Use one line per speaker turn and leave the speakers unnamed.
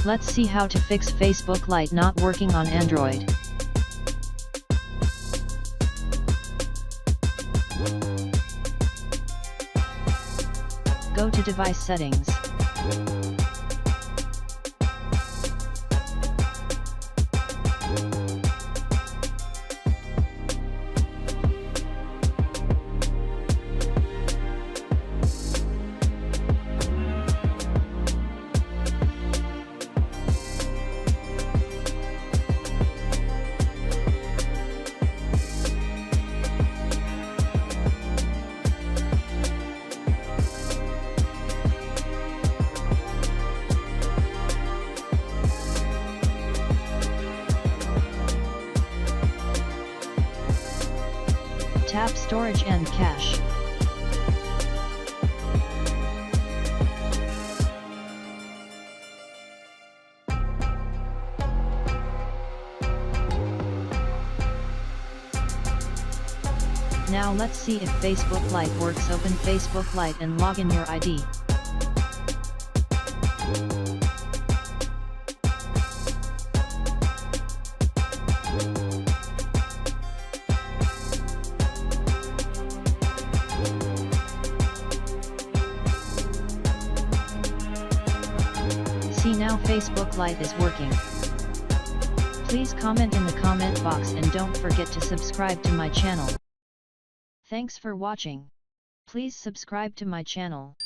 Let's see how to fix Facebook Lite not working on Android. Go to Device Settings. Tap Storage and Cache. Now let's see if Facebook Lite works. Open Facebook Lite and log in your ID. See, now Facebook Lite is working. Please comment in the comment box and don't forget to subscribe to my channel. Thanks for watching. Please subscribe to my channel.